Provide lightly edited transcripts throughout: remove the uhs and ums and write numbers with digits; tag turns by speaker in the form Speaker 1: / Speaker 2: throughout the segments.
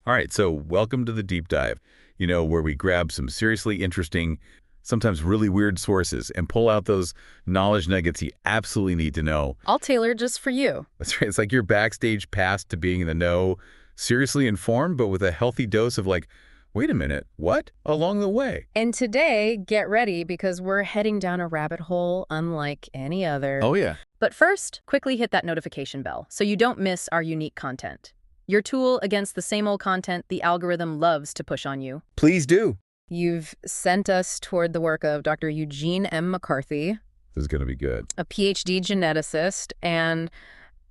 Speaker 1: All right, so welcome to the deep dive, where we grab some seriously interesting, sometimes really weird sources and pull out those knowledge nuggets you absolutely need to know.
Speaker 2: All tailored just for you.
Speaker 1: That's right. It's like your backstage pass to being in the know, seriously informed, but with a healthy dose of like, wait a minute, what? Along the way.
Speaker 2: And today, get ready because we're heading down a rabbit hole unlike any other.
Speaker 1: Oh, yeah.
Speaker 2: But first, quickly hit that notification bell so you don't miss our unique content. Your tool against the same old content the algorithm loves to push on you.
Speaker 1: Please do.
Speaker 2: You've sent us toward the work of Dr. Eugene M. McCarthy.
Speaker 1: This is going to be good.
Speaker 2: A PhD geneticist, and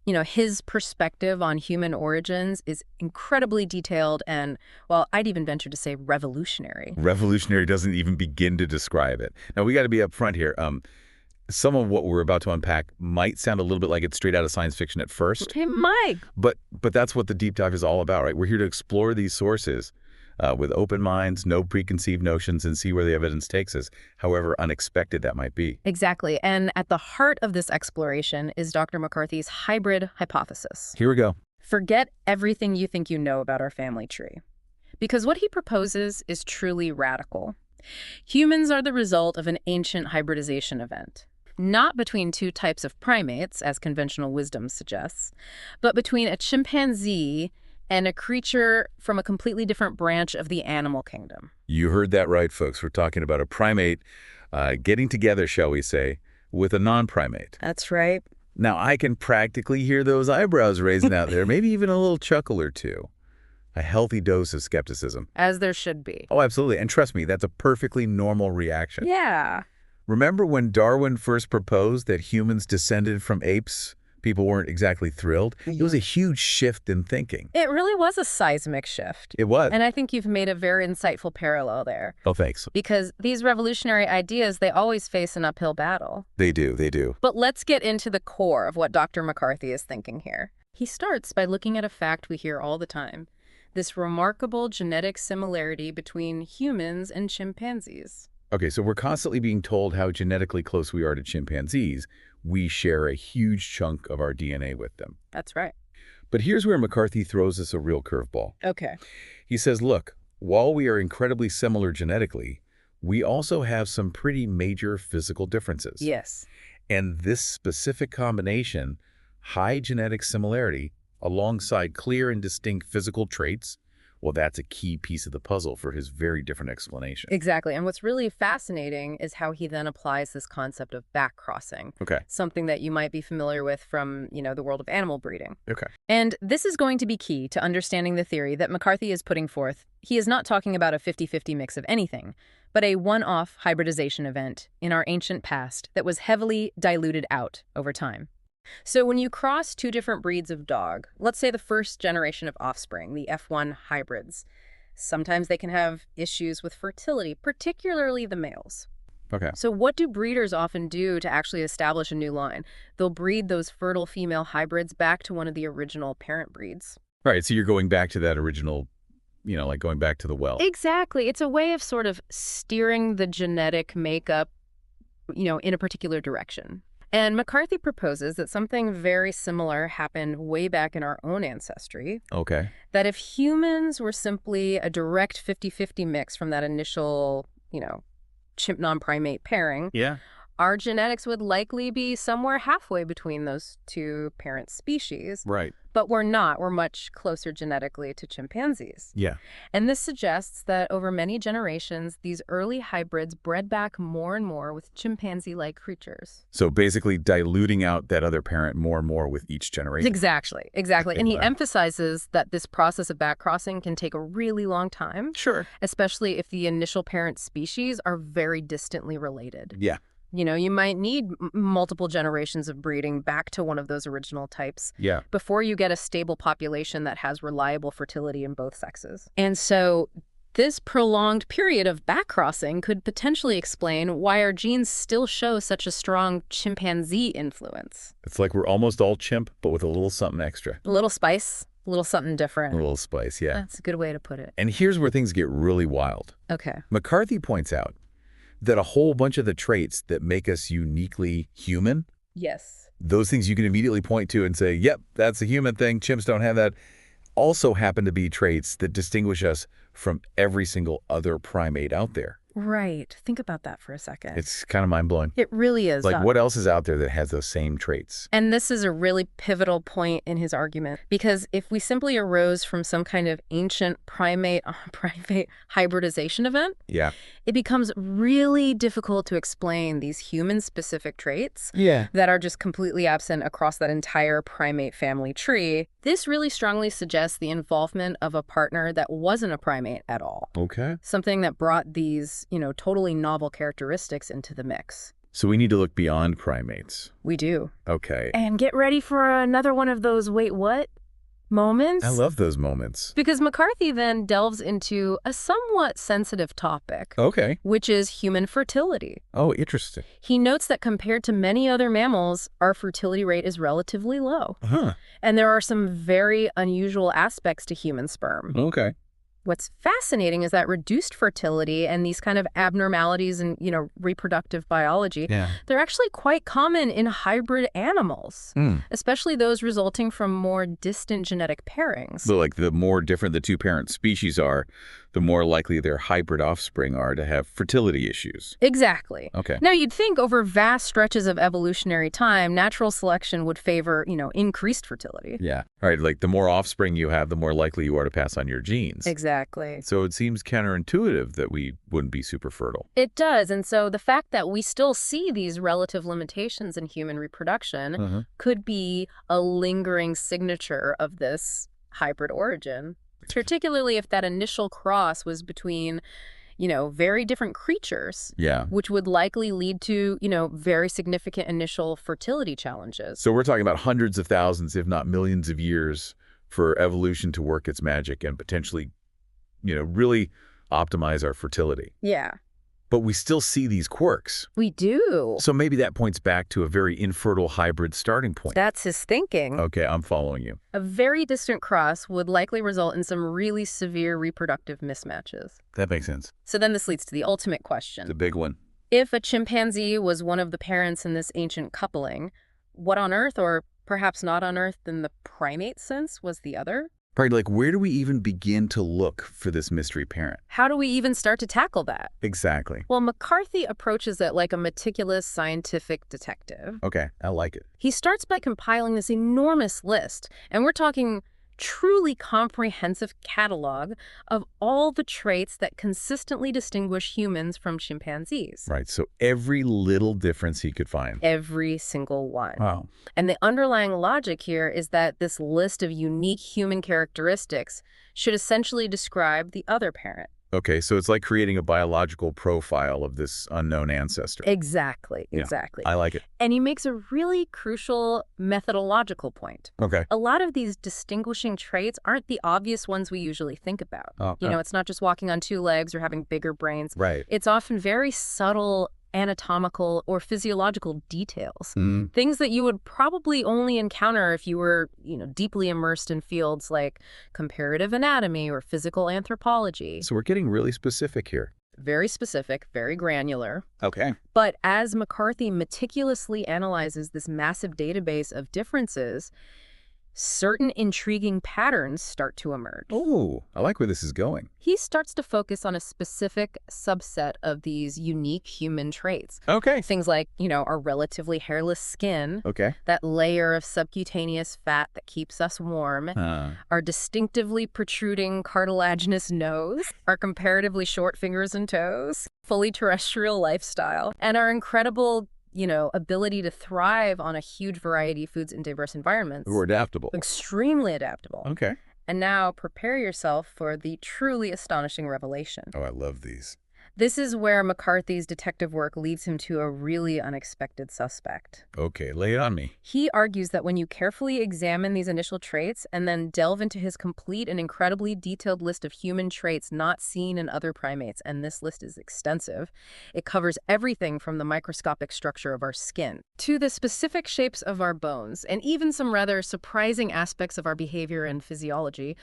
Speaker 2: his perspective on human origins is incredibly detailed and, well, I'd even venture to say revolutionary.
Speaker 1: Revolutionary doesn't even begin to describe it. Now, we got to be upfront here. Some of what we're about to unpack might sound a little bit like it's straight out of science fiction at first.
Speaker 2: Hey, Mike!
Speaker 1: But that's what the deep dive is all about, right? We're here to explore these sources with open minds, no preconceived notions, and see where the evidence takes us, however unexpected that might be.
Speaker 2: Exactly. And at the heart of this exploration is Dr. McCarthy's hybrid hypothesis.
Speaker 1: Here we go.
Speaker 2: Forget everything you think you know about our family tree. Because what he proposes is truly radical. Humans are the result of an ancient hybridization event. Not between two types of primates, as conventional wisdom suggests, but between a chimpanzee and a creature from a completely different branch of the animal kingdom.
Speaker 1: You heard that right, folks. We're talking about a primate getting together, shall we say, with a non-primate.
Speaker 2: That's right.
Speaker 1: Now, I can practically hear those eyebrows raising out there, maybe even a little chuckle or two. A healthy dose of skepticism.
Speaker 2: As there should be.
Speaker 1: Oh, absolutely. And trust me, that's a perfectly normal reaction.
Speaker 2: Yeah.
Speaker 1: Remember when Darwin first proposed that humans descended from apes? People weren't exactly thrilled. It was a huge shift in thinking.
Speaker 2: It really was a seismic shift.
Speaker 1: It was.
Speaker 2: And I think you've made a very insightful parallel there.
Speaker 1: Oh, thanks.
Speaker 2: Because these revolutionary ideas, they always face an uphill battle.
Speaker 1: They do.
Speaker 2: But let's get into the core of what Dr. McCarthy is thinking here. He starts by looking at a fact we hear all the time. This remarkable genetic similarity between humans and chimpanzees.
Speaker 1: Okay, so we're constantly being told how genetically close we are to chimpanzees. We share a huge chunk of our DNA with them.
Speaker 2: That's right.
Speaker 1: But here's where McCarthy throws us a real curveball.
Speaker 2: Okay.
Speaker 1: He says, look, while we are incredibly similar genetically, we also have some pretty major physical differences.
Speaker 2: Yes.
Speaker 1: And this specific combination, high genetic similarity, alongside clear and distinct physical traits, well, that's a key piece of the puzzle for his very different explanation.
Speaker 2: Exactly. And what's really fascinating is how he then applies this concept of backcrossing.
Speaker 1: Okay.
Speaker 2: Something that you might be familiar with from, the world of animal breeding.
Speaker 1: Okay.
Speaker 2: And this is going to be key to understanding the theory that McCarthy is putting forth. He is not talking about a 50-50 mix of anything, but a one-off hybridization event in our ancient past that was heavily diluted out over time. So when you cross two different breeds of dog, let's say the first generation of offspring, the F1 hybrids, sometimes they can have issues with fertility, particularly the males.
Speaker 1: Okay.
Speaker 2: So what do breeders often do to actually establish a new line? They'll breed those fertile female hybrids back to one of the original parent breeds.
Speaker 1: Right, so you're going back to that original, like going back to the well.
Speaker 2: Exactly. It's a way of sort of steering the genetic makeup, in a particular direction. And McCarthy proposes that something very similar happened way back in our own ancestry.
Speaker 1: Okay.
Speaker 2: That if humans were simply a direct 50-50 mix from that initial, chimp non-primate pairing,
Speaker 1: Yeah.
Speaker 2: our genetics would likely be somewhere halfway between those two parent species.
Speaker 1: Right.
Speaker 2: But we're not. We're much closer genetically to chimpanzees.
Speaker 1: Yeah.
Speaker 2: And this suggests that over many generations, these early hybrids bred back more and more with chimpanzee-like creatures.
Speaker 1: So basically diluting out that other parent more and more with each generation.
Speaker 2: Exactly.
Speaker 1: Okay,
Speaker 2: And he
Speaker 1: wow.
Speaker 2: emphasizes that this process of backcrossing can take a really long time,
Speaker 1: Sure.
Speaker 2: especially if the initial parent species are very distantly related.
Speaker 1: Yeah.
Speaker 2: You might need multiple generations of breeding back to one of those original types
Speaker 1: Yeah.
Speaker 2: before you get a stable population that has reliable fertility in both sexes. And so this prolonged period of backcrossing could potentially explain why our genes still show such a strong chimpanzee influence.
Speaker 1: It's like we're almost all chimp, but with a little something extra.
Speaker 2: A little spice, a little something
Speaker 1: A
Speaker 2: different.
Speaker 1: little spice, yeah.
Speaker 2: That's a good way to put it.
Speaker 1: And here's where things get really wild.
Speaker 2: Okay.
Speaker 1: McCarthy points out that a whole bunch of the traits that make us uniquely human,
Speaker 2: Yes.
Speaker 1: those things you can immediately point to and say, yep, that's a human thing, chimps don't have that, also happen to be traits that distinguish us from every single other primate out there.
Speaker 2: Right. Think about that for a second.
Speaker 1: It's kind of mind-blowing.
Speaker 2: It really is.
Speaker 1: Like, what else is out there that has those same traits?
Speaker 2: And this is a really pivotal point in his argument, because if we simply arose from some kind of ancient primate hybridization event,
Speaker 1: Yeah.
Speaker 2: it becomes really difficult to explain these human-specific traits
Speaker 1: Yeah.
Speaker 2: that are just completely absent across that entire primate family tree. This really strongly suggests the involvement of a partner that wasn't a primate at all.
Speaker 1: Okay.
Speaker 2: Something that brought these, totally novel characteristics into the mix.
Speaker 1: So we need to look beyond primates.
Speaker 2: We do.
Speaker 1: Okay.
Speaker 2: And get ready for another one of those wait, what moments.
Speaker 1: I love those moments.
Speaker 2: Because McCarthy then delves into a somewhat sensitive topic,
Speaker 1: Okay.
Speaker 2: which is human fertility.
Speaker 1: Oh, interesting.
Speaker 2: He notes that compared to many other mammals, our fertility rate is relatively low.
Speaker 1: Huh.
Speaker 2: And there are some very unusual aspects to human sperm.
Speaker 1: Okay.
Speaker 2: What's fascinating is that reduced fertility and these kind of abnormalities in, reproductive biology,
Speaker 1: Yeah.
Speaker 2: they're actually quite common in hybrid animals,
Speaker 1: Mm.
Speaker 2: especially those resulting from more distant genetic pairings.
Speaker 1: So, like, the more different the two parent species are, the more likely their hybrid offspring are to have fertility issues.
Speaker 2: Exactly.
Speaker 1: Okay.
Speaker 2: Now, you'd think over vast stretches of evolutionary time, natural selection would favor, increased fertility.
Speaker 1: Yeah. All right. Like, the more offspring you have, the more likely you are to pass on your genes.
Speaker 2: Exactly.
Speaker 1: So it seems counterintuitive that we wouldn't be super fertile.
Speaker 2: It does. And so the fact that we still see these relative limitations in human reproduction could be a lingering signature of this hybrid origin, particularly if that initial cross was between, very different creatures,
Speaker 1: Yeah.
Speaker 2: which would likely lead to, very significant initial fertility challenges.
Speaker 1: So we're talking about hundreds of thousands, if not millions of years for evolution to work its magic and potentially, really optimize our fertility.
Speaker 2: Yeah,
Speaker 1: But we still see these quirks.
Speaker 2: we do.
Speaker 1: So maybe that points back to a very infertile hybrid starting point.
Speaker 2: That's his thinking.
Speaker 1: Okay, I'm following you.
Speaker 2: A very distant cross would likely result in some really severe reproductive mismatches.
Speaker 1: That makes sense.
Speaker 2: So then this leads to the ultimate question.
Speaker 1: The big one.
Speaker 2: If a chimpanzee was one of the parents in this ancient coupling, what on Earth, or perhaps not on Earth in the primate sense, was the other?
Speaker 1: Right, like, where do we even begin to look for this mystery parent?
Speaker 2: How do we even start to tackle that?
Speaker 1: Exactly.
Speaker 2: Well, McCarthy approaches it like a meticulous scientific detective.
Speaker 1: Okay, I like it.
Speaker 2: He starts by compiling this enormous list, and we're talking truly comprehensive catalog of all the traits that consistently distinguish humans from chimpanzees.
Speaker 1: Right, so every little difference he could find.
Speaker 2: Every single one.
Speaker 1: Wow.
Speaker 2: And the underlying logic here is that this list of unique human characteristics should essentially describe the other parent.
Speaker 1: Okay, so it's like creating a biological profile of this unknown ancestor.
Speaker 2: Exactly,
Speaker 1: Yeah,
Speaker 2: exactly.
Speaker 1: I like it.
Speaker 2: And he makes a really crucial methodological point.
Speaker 1: Okay.
Speaker 2: A lot of these distinguishing traits aren't the obvious ones we usually think about.
Speaker 1: Oh,
Speaker 2: It's not just walking on two legs or having bigger brains.
Speaker 1: Right.
Speaker 2: It's often very subtle anatomical or physiological details.
Speaker 1: Mm.
Speaker 2: Things that you would probably only encounter if you were, deeply immersed in fields like comparative anatomy or physical anthropology.
Speaker 1: So we're getting really specific here.
Speaker 2: Very specific, very granular.
Speaker 1: Okay.
Speaker 2: But as McCarthy meticulously analyzes this massive database of differences, certain intriguing patterns start to emerge.
Speaker 1: Oh, I like where this is going.
Speaker 2: He starts to focus on a specific subset of these unique human traits.
Speaker 1: Okay.
Speaker 2: Things like, our relatively hairless skin,
Speaker 1: Okay.
Speaker 2: that layer of subcutaneous fat that keeps us warm, our distinctively protruding cartilaginous nose, our comparatively short fingers and toes, fully terrestrial lifestyle, and our incredible ability to thrive on a huge variety of foods in diverse environments.
Speaker 1: We're adaptable.
Speaker 2: Extremely adaptable.
Speaker 1: Okay.
Speaker 2: And now prepare yourself for the truly astonishing revelation.
Speaker 1: Oh, I love these.
Speaker 2: This is where McCarthy's detective work leads him to a really unexpected suspect.
Speaker 1: Okay, lay it on me.
Speaker 2: He argues that when you carefully examine these initial traits and then delve into his complete and incredibly detailed list of human traits not seen in other primates, and this list is extensive, it covers everything from the microscopic structure of our skin to the specific shapes of our bones, and even some rather surprising aspects of our behavior and physiology.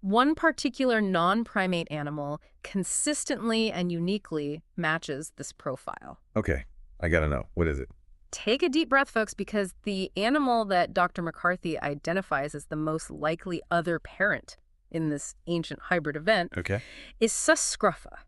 Speaker 2: One particular non-primate animal consistently and uniquely matches this profile.
Speaker 1: Okay, I gotta know. What is it?
Speaker 2: Take a deep breath, folks, because the animal that Dr. McCarthy identifies as the most likely other parent in this ancient hybrid event
Speaker 1: Okay.
Speaker 2: is sus scruffa,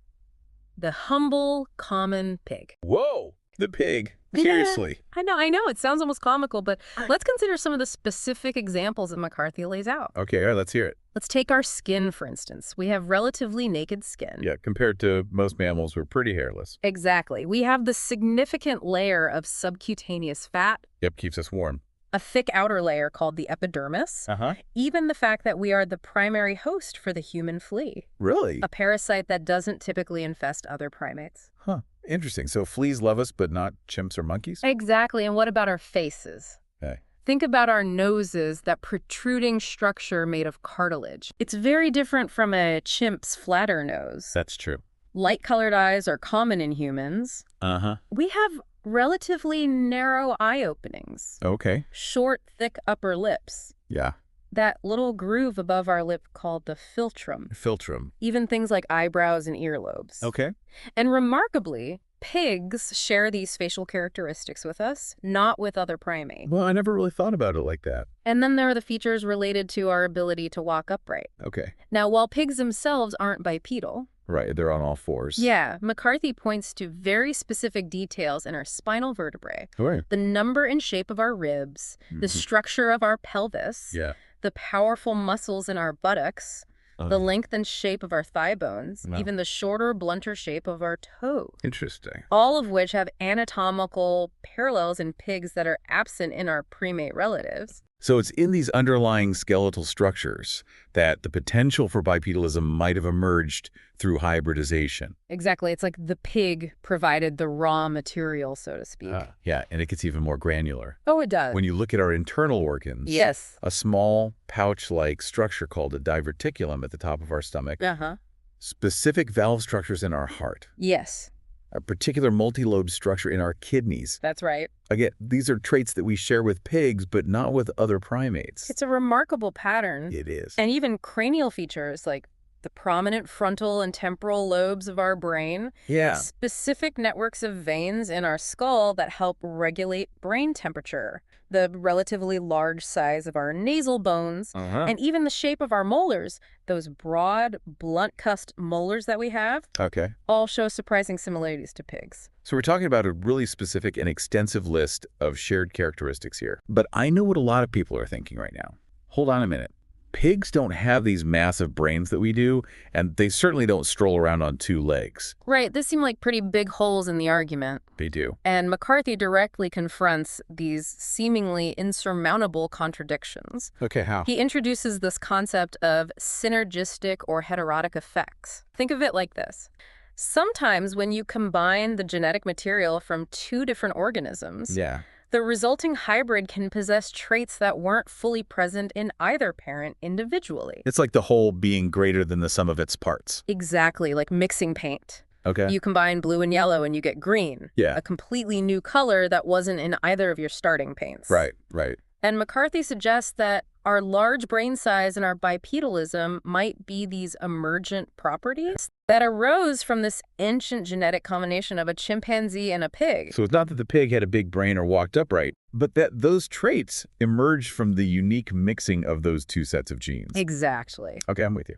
Speaker 2: the humble, common pig.
Speaker 1: Whoa! The pig.
Speaker 2: Yeah,
Speaker 1: Seriously.
Speaker 2: I know. It sounds almost comical, but let's consider some of the specific examples that McCarthy lays out.
Speaker 1: Okay, all right, let's hear it.
Speaker 2: Let's take our skin, for instance. We have relatively naked skin.
Speaker 1: Yeah, compared to most mammals, we're pretty hairless.
Speaker 2: Exactly. We have the significant layer of subcutaneous fat,
Speaker 1: Yep, keeps us warm.
Speaker 2: a thick outer layer called the epidermis,
Speaker 1: Uh-huh.
Speaker 2: even the fact that we are the primary host for the human flea,
Speaker 1: Really?
Speaker 2: a parasite that doesn't typically infest other primates.
Speaker 1: Huh. Interesting. So fleas love us, but not chimps or monkeys?
Speaker 2: Exactly. And what about our faces?
Speaker 1: Okay.
Speaker 2: Think about our noses, that protruding structure made of cartilage. It's very different from a chimp's flatter nose.
Speaker 1: That's true.
Speaker 2: Light-colored eyes are common in humans.
Speaker 1: Uh-huh.
Speaker 2: We have relatively narrow eye openings,
Speaker 1: Okay.
Speaker 2: short, thick upper lips,
Speaker 1: Yeah.
Speaker 2: that little groove above our lip called the philtrum,
Speaker 1: Philtrum.
Speaker 2: even things like eyebrows and earlobes.
Speaker 1: Okay.
Speaker 2: And remarkably, pigs share these facial characteristics with us, not with other primates.
Speaker 1: Well, I never really thought about it like that.
Speaker 2: And then there are the features related to our ability to walk upright.
Speaker 1: Okay.
Speaker 2: Now, while pigs themselves aren't bipedal,
Speaker 1: Right, they're on all fours.
Speaker 2: yeah, McCarthy points to very specific details in our spinal vertebrae,
Speaker 1: All right.
Speaker 2: the number and shape of our ribs, the
Speaker 1: Mhm.
Speaker 2: structure of our pelvis,
Speaker 1: Yeah.
Speaker 2: the powerful muscles in our buttocks, the
Speaker 1: Okay.
Speaker 2: length and shape of our thigh bones,
Speaker 1: Wow.
Speaker 2: even the shorter, blunter shape of our toe,
Speaker 1: Interesting.
Speaker 2: all of which have anatomical parallels in pigs that are absent in our primate relatives.
Speaker 1: So it's in these underlying skeletal structures that the potential for bipedalism might have emerged through hybridization.
Speaker 2: Exactly. It's like the pig provided the raw material, so to speak.
Speaker 1: Yeah, and it gets even more granular.
Speaker 2: Oh, it does.
Speaker 1: When you look at our internal organs,
Speaker 2: Yes.
Speaker 1: a small pouch-like structure called a diverticulum at the top of our stomach,
Speaker 2: Uh-huh.
Speaker 1: specific valve structures in our heart,
Speaker 2: Yes,
Speaker 1: a particular multi-lobed structure in our kidneys.
Speaker 2: that's right.
Speaker 1: Again, these are traits that we share with pigs, but not with other primates.
Speaker 2: It's a remarkable pattern.
Speaker 1: It is.
Speaker 2: And even cranial features like the prominent frontal and temporal lobes of our brain,
Speaker 1: Yeah.
Speaker 2: specific networks of veins in our skull that help regulate brain temperature, the relatively large size of our nasal bones, and even the shape of our molars, those broad, blunt-cusped molars that we have,
Speaker 1: Okay.
Speaker 2: all show surprising similarities to pigs.
Speaker 1: So we're talking about a really specific and extensive list of shared characteristics here. But I know what a lot of people are thinking right now. Hold on a minute. Pigs don't have these massive brains that we do, and they certainly don't stroll around on two legs.
Speaker 2: Right, this seemed like pretty big holes in the argument.
Speaker 1: They do.
Speaker 2: And McCarthy directly confronts these seemingly insurmountable contradictions.
Speaker 1: Okay, how?
Speaker 2: He introduces this concept of synergistic or heterotic effects. Think of it like this. Sometimes when you combine the genetic material from two different organisms,
Speaker 1: Yeah.
Speaker 2: the resulting hybrid can possess traits that weren't fully present in either parent individually.
Speaker 1: It's like the whole being greater than the sum of its parts.
Speaker 2: Exactly, like mixing paint.
Speaker 1: Okay.
Speaker 2: You combine blue and yellow and you get green.
Speaker 1: Yeah.
Speaker 2: A completely new color that wasn't in either of your starting paints.
Speaker 1: Right, right.
Speaker 2: And McCarthy suggests that our large brain size and our bipedalism might be these emergent properties that arose from this ancient genetic combination of a chimpanzee and a pig.
Speaker 1: So it's not that the pig had a big brain or walked upright, but that those traits emerged from the unique mixing of those two sets of genes.
Speaker 2: Exactly.
Speaker 1: Okay, I'm with you.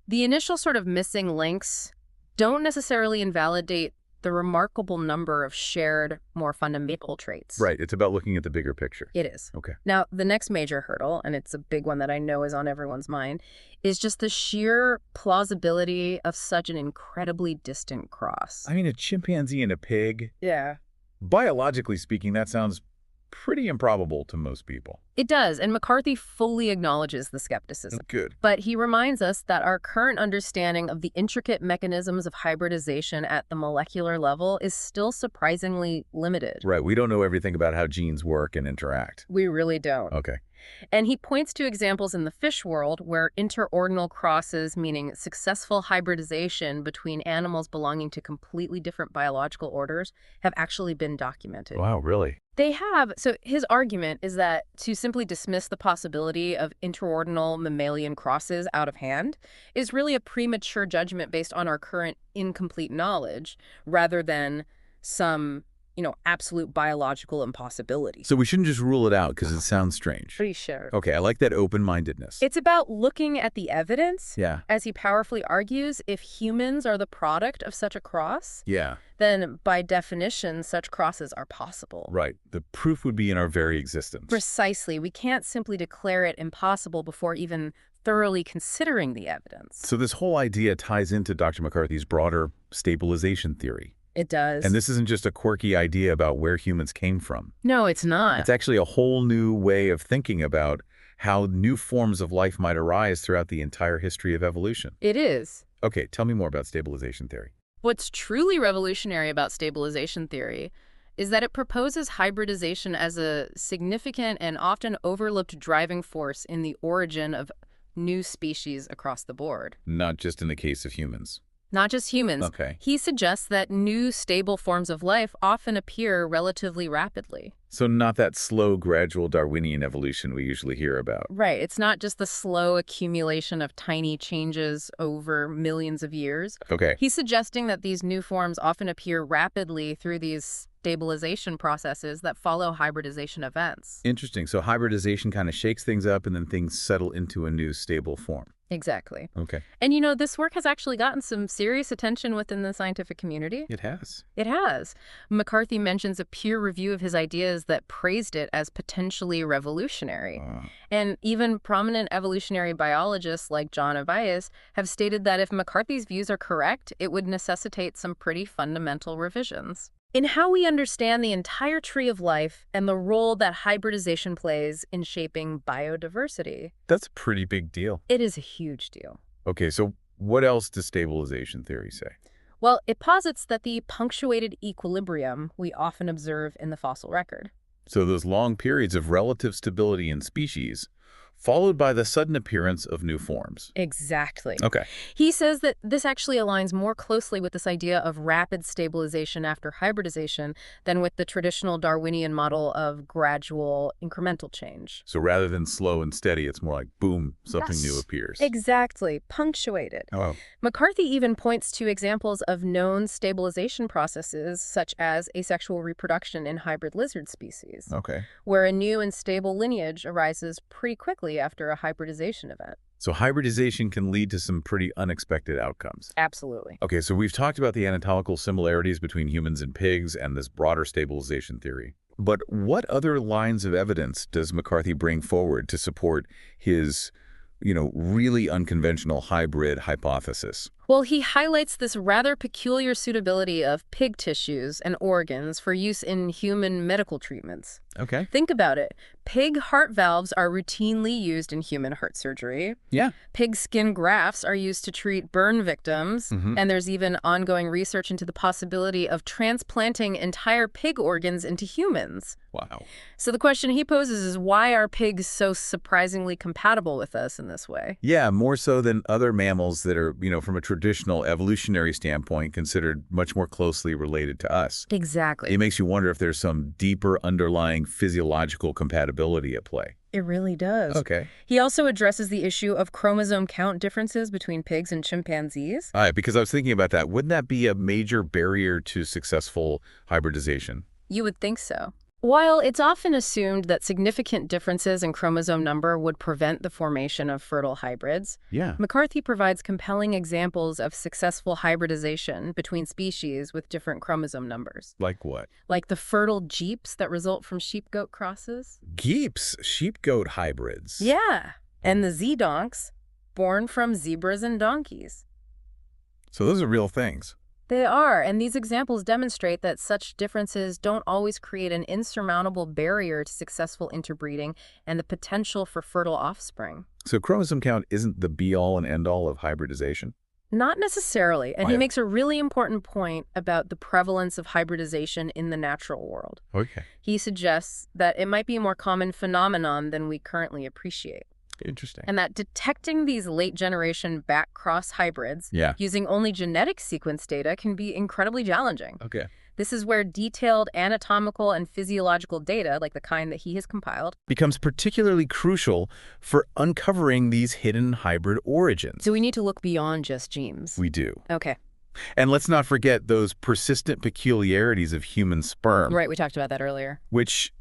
Speaker 2: The initial sort of missing links don't necessarily invalidate the remarkable number of shared, more fundamental traits.
Speaker 1: Right, it's about looking at the bigger picture.
Speaker 2: It is.
Speaker 1: Okay.
Speaker 2: Now, the next major hurdle, and it's a big one that I know is on everyone's mind, is just the sheer plausibility of such an incredibly distant cross.
Speaker 1: I mean, a chimpanzee and a pig,
Speaker 2: Yeah.
Speaker 1: biologically speaking, that sounds pretty improbable to most people.
Speaker 2: It does, and McCarthy fully acknowledges the skepticism.
Speaker 1: Good.
Speaker 2: But he reminds us that our current understanding of the intricate mechanisms of hybridization at the molecular level is still surprisingly limited.
Speaker 1: Right, we don't know everything about how genes work and interact.
Speaker 2: We really don't.
Speaker 1: Okay.
Speaker 2: And he points to examples in the fish world where interordinal crosses, meaning successful hybridization between animals belonging to completely different biological orders, have actually been documented.
Speaker 1: Wow, really?
Speaker 2: They have. So his argument is that to simply dismiss the possibility of interordinal mammalian crosses out of hand is really a premature judgment based on our current incomplete knowledge rather than some absolute biological impossibility.
Speaker 1: So we shouldn't just rule it out because it sounds strange.
Speaker 2: Pretty sure.
Speaker 1: Okay, I like that open-mindedness.
Speaker 2: It's about looking at the evidence.
Speaker 1: Yeah.
Speaker 2: As he powerfully argues, if humans are the product of such a cross,
Speaker 1: Yeah.
Speaker 2: then by definition, such crosses are possible.
Speaker 1: Right. The proof would be in our very existence.
Speaker 2: Precisely. We can't simply declare it impossible before even thoroughly considering the evidence.
Speaker 1: So this whole idea ties into Dr. McCarthy's broader stabilization theory.
Speaker 2: It does.
Speaker 1: And this isn't just a quirky idea about where humans came from.
Speaker 2: No, it's not.
Speaker 1: It's actually a whole new way of thinking about how new forms of life might arise throughout the entire history of evolution.
Speaker 2: It is.
Speaker 1: Okay, tell me more about stabilization theory.
Speaker 2: What's truly revolutionary about stabilization theory is that it proposes hybridization as a significant and often overlooked driving force in the origin of new species across the board.
Speaker 1: Not just in the case of humans.
Speaker 2: Not just humans.
Speaker 1: Okay.
Speaker 2: He suggests that new stable forms of life often appear relatively rapidly.
Speaker 1: So not that slow, gradual Darwinian evolution we usually hear about.
Speaker 2: Right. It's not just the slow accumulation of tiny changes over millions of years.
Speaker 1: Okay.
Speaker 2: He's suggesting that these new forms often appear rapidly through these stabilization processes that follow hybridization events.
Speaker 1: Interesting. So hybridization kind of shakes things up and then things settle into a new stable form.
Speaker 2: Exactly.
Speaker 1: Okay.
Speaker 2: And this work has actually gotten some serious attention within the scientific community.
Speaker 1: It has.
Speaker 2: It has. McCarthy mentions a peer review of his ideas that praised it as potentially revolutionary. And even prominent evolutionary biologists like John Avias have stated that if McCarthy's views are correct, it would necessitate some pretty fundamental revisions in how we understand the entire tree of life and the role that hybridization plays in shaping biodiversity.
Speaker 1: That's a pretty big deal.
Speaker 2: It is a huge deal.
Speaker 1: Okay, so what else does stabilization theory say?
Speaker 2: Well, it posits that the punctuated equilibrium we often observe in the fossil record.
Speaker 1: So those long periods of relative stability in species, followed by the sudden appearance of new forms.
Speaker 2: Exactly.
Speaker 1: Okay.
Speaker 2: He says that this actually aligns more closely with this idea of rapid stabilization after hybridization than with the traditional Darwinian model of gradual incremental change.
Speaker 1: So rather than slow and steady, it's more like, boom, something new appears.
Speaker 2: Exactly. Punctuated.
Speaker 1: Oh.
Speaker 2: McCarthy even points to examples of known stabilization processes, such as asexual reproduction in hybrid lizard species,
Speaker 1: Okay.
Speaker 2: where a new and stable lineage arises pretty quickly after a hybridization event.
Speaker 1: So hybridization can lead to some pretty unexpected outcomes.
Speaker 2: Absolutely.
Speaker 1: Okay, so we've talked about the anatomical similarities between humans and pigs and this broader stabilization theory. But what other lines of evidence does McCarthy bring forward to support his, really unconventional hybrid hypothesis?
Speaker 2: Well, he highlights this rather peculiar suitability of pig tissues and organs for use in human medical treatments.
Speaker 1: Okay.
Speaker 2: Think about it. Pig heart valves are routinely used in human heart surgery.
Speaker 1: Yeah.
Speaker 2: Pig skin grafts are used to treat burn victims.
Speaker 1: Mm-hmm.
Speaker 2: And there's even ongoing research into the possibility of transplanting entire pig organs into humans.
Speaker 1: Wow.
Speaker 2: So the question he poses is, why are pigs so surprisingly compatible with us in this way?
Speaker 1: Yeah, more so than other mammals that are, from a traditional evolutionary standpoint, considered much more closely related to us.
Speaker 2: Exactly.
Speaker 1: It makes you wonder if there's some deeper underlying physiological compatibility at play.
Speaker 2: It really does.
Speaker 1: Okay.
Speaker 2: He also addresses the issue of chromosome count differences between pigs and chimpanzees.
Speaker 1: All right, because I was thinking about that. Wouldn't that be a major barrier to successful hybridization?
Speaker 2: You would think so. While it's often assumed that significant differences in chromosome number would prevent the formation of fertile hybrids,
Speaker 1: Yeah.
Speaker 2: McCarthy provides compelling examples of successful hybridization between species with different chromosome numbers.
Speaker 1: Like what?
Speaker 2: Like the fertile jeeps that result from sheep-goat crosses.
Speaker 1: Geeps, sheep-goat hybrids.
Speaker 2: Yeah. And the Z-donks, born from zebras and donkeys.
Speaker 1: So those are real things.
Speaker 2: They are, and these examples demonstrate that such differences don't always create an insurmountable barrier to successful interbreeding and the potential for fertile offspring.
Speaker 1: So chromosome count isn't the be-all and end-all of hybridization?
Speaker 2: Not necessarily, and
Speaker 1: Oh,
Speaker 2: he
Speaker 1: yeah.
Speaker 2: makes a really important point about the prevalence of hybridization in the natural world.
Speaker 1: Okay.
Speaker 2: He suggests that it might be a more common phenomenon than we currently appreciate,
Speaker 1: Interesting.
Speaker 2: and that detecting these late-generation back-cross hybrids
Speaker 1: Yeah.
Speaker 2: using only genetic sequence data can be incredibly challenging.
Speaker 1: Okay.
Speaker 2: This is where detailed anatomical and physiological data, like the kind that he has compiled,
Speaker 1: Becomes particularly crucial for uncovering these hidden hybrid origins.
Speaker 2: so we need to look beyond just genes.
Speaker 1: We do.
Speaker 2: Okay.
Speaker 1: And let's not forget those persistent peculiarities of human sperm,
Speaker 2: Right, we talked about that earlier.
Speaker 1: which,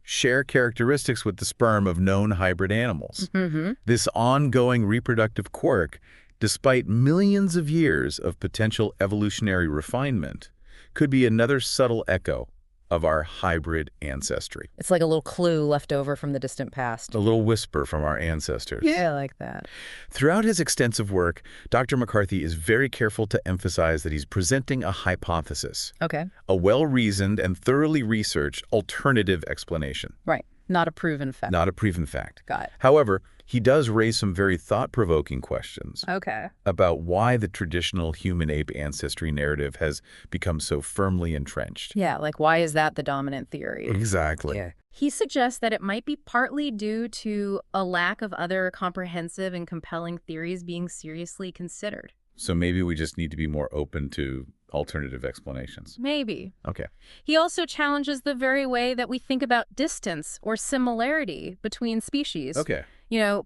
Speaker 1: share characteristics with the sperm of known hybrid animals.
Speaker 2: Mm-hmm.
Speaker 1: This ongoing reproductive quirk, despite millions of years of potential evolutionary refinement, could be another subtle echo of our hybrid ancestry.
Speaker 2: It's like a little clue left over from the distant past.
Speaker 1: A little whisper from our ancestors.
Speaker 2: Yeah, I like that.
Speaker 1: Throughout his extensive work, Dr. McCarthy is very careful to emphasize that he's presenting a hypothesis,
Speaker 2: Okay.
Speaker 1: a well-reasoned and thoroughly researched alternative explanation,
Speaker 2: Right. Not a proven fact.
Speaker 1: not a proven fact.
Speaker 2: Got it.
Speaker 1: However, he does raise some very thought-provoking questions
Speaker 2: Okay.
Speaker 1: about why the traditional human-ape ancestry narrative has become so firmly entrenched.
Speaker 2: Yeah, like why is that the dominant theory?
Speaker 1: Exactly.
Speaker 2: Yeah. He suggests that it might be partly due to a lack of other comprehensive and compelling theories being seriously considered.
Speaker 1: So maybe we just need to be more open to alternative explanations.
Speaker 2: Maybe.
Speaker 1: Okay.
Speaker 2: He also challenges the very way that we think about distance or similarity between species.
Speaker 1: Okay.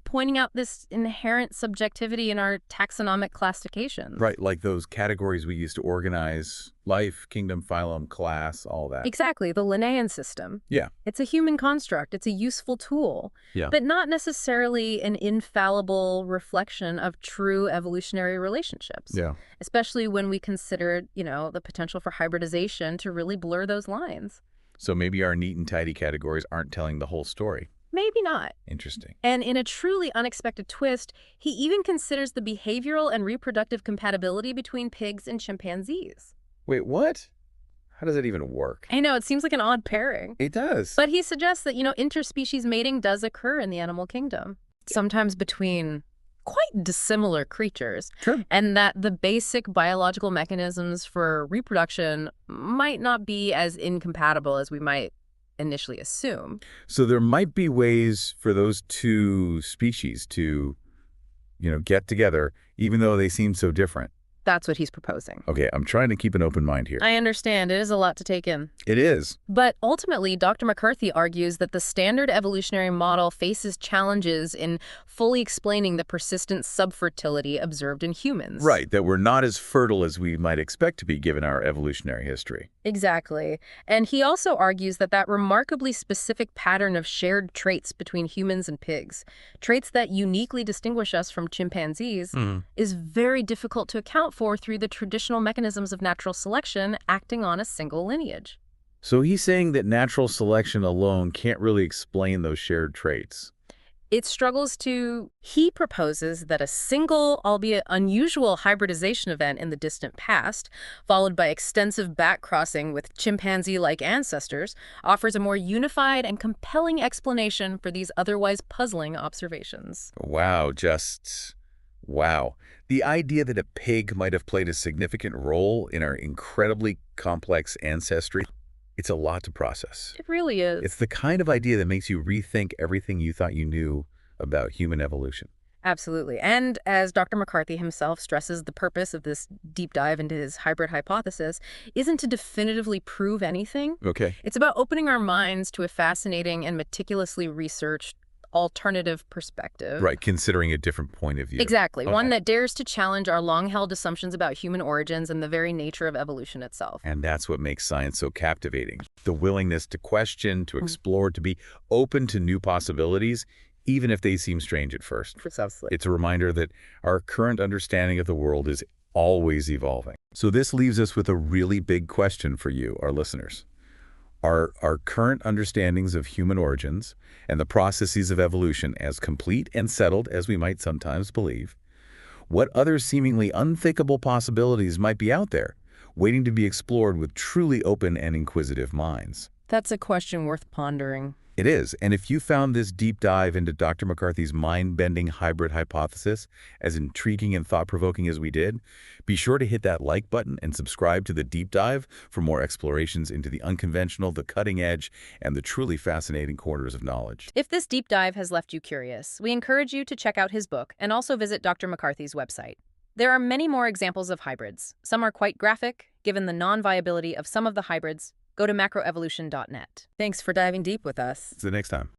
Speaker 2: Pointing out this inherent subjectivity in our taxonomic classifications.
Speaker 1: Right, like those categories we used to organize life, kingdom, phylum, class, all that.
Speaker 2: Exactly, the Linnaean system.
Speaker 1: Yeah.
Speaker 2: It's a human construct. It's a useful tool,
Speaker 1: Yeah.
Speaker 2: but not necessarily an infallible reflection of true evolutionary relationships.
Speaker 1: Yeah.
Speaker 2: Especially when we consider, the potential for hybridization to really blur those lines.
Speaker 1: So maybe our neat and tidy categories aren't telling the whole story.
Speaker 2: Maybe not.
Speaker 1: Interesting.
Speaker 2: And in a truly unexpected twist, he even considers the behavioral and reproductive compatibility between pigs and chimpanzees.
Speaker 1: Wait, what? How does that even work?
Speaker 2: I know, it seems like an odd pairing.
Speaker 1: It does.
Speaker 2: But he suggests that, interspecies mating does occur in the animal kingdom, sometimes between quite dissimilar creatures,
Speaker 1: Sure.
Speaker 2: and that the basic biological mechanisms for reproduction might not be as incompatible as we might initially assume.
Speaker 1: So there might be ways for those two species to, get together, even though they seem so different.
Speaker 2: That's what he's proposing.
Speaker 1: Okay, I'm trying to keep an open mind here.
Speaker 2: I understand. It is a lot to take in.
Speaker 1: It is.
Speaker 2: But ultimately, Dr. McCarthy argues that the standard evolutionary model faces challenges in fully explaining the persistent subfertility observed in humans.
Speaker 1: Right, that we're not as fertile as we might expect to be given our evolutionary history.
Speaker 2: Exactly. And he also argues that that remarkably specific pattern of shared traits between humans and pigs, traits that uniquely distinguish us from chimpanzees, is very difficult to account for through the traditional mechanisms of natural selection acting on a single lineage.
Speaker 1: So he's saying that natural selection alone can't really explain those shared traits.
Speaker 2: It struggles to... He proposes that a single, albeit unusual, hybridization event in the distant past, followed by extensive backcrossing with chimpanzee-like ancestors, offers a more unified and compelling explanation for these otherwise puzzling observations.
Speaker 1: Wow, wow. The idea that a pig might have played a significant role in our incredibly complex ancestry, it's a lot to process.
Speaker 2: It really is.
Speaker 1: It's the kind of idea that makes you rethink everything you thought you knew about human evolution.
Speaker 2: Absolutely. And as Dr. McCarthy himself stresses, the purpose of this deep dive into his hybrid hypothesis isn't to definitively prove anything.
Speaker 1: Okay.
Speaker 2: It's about opening our minds to a fascinating and meticulously researched alternative perspective.
Speaker 1: Right, considering a different point of view.
Speaker 2: Exactly.
Speaker 1: Okay.
Speaker 2: One that dares to challenge our long-held assumptions about human origins and the very nature of evolution itself.
Speaker 1: And that's what makes science so captivating. The willingness to question, to explore, to be open to new possibilities, even if they seem strange at first.
Speaker 2: Precisely.
Speaker 1: It's a reminder that our current understanding of the world is always evolving. So this leaves us with a really big question for you, our listeners. Are our current understandings of human origins and the processes of evolution as complete and settled as we might sometimes believe? What other seemingly unthinkable possibilities might be out there, waiting to be explored with truly open and inquisitive minds?
Speaker 2: That's a question worth pondering.
Speaker 1: It is, and if you found this deep dive into Dr. McCarthy's mind-bending hybrid hypothesis as intriguing and thought-provoking as we did, be sure to hit that like button and subscribe to the deep dive for more explorations into the unconventional, the cutting edge, and the truly fascinating corners of knowledge.
Speaker 2: If this deep dive has left you curious, we encourage you to check out his book and also visit Dr. McCarthy's website. There are many more examples of hybrids. Some are quite graphic, given the non-viability of some of the hybrids. Go to macroevolution.net. Thanks for diving deep with us.
Speaker 1: See you next time.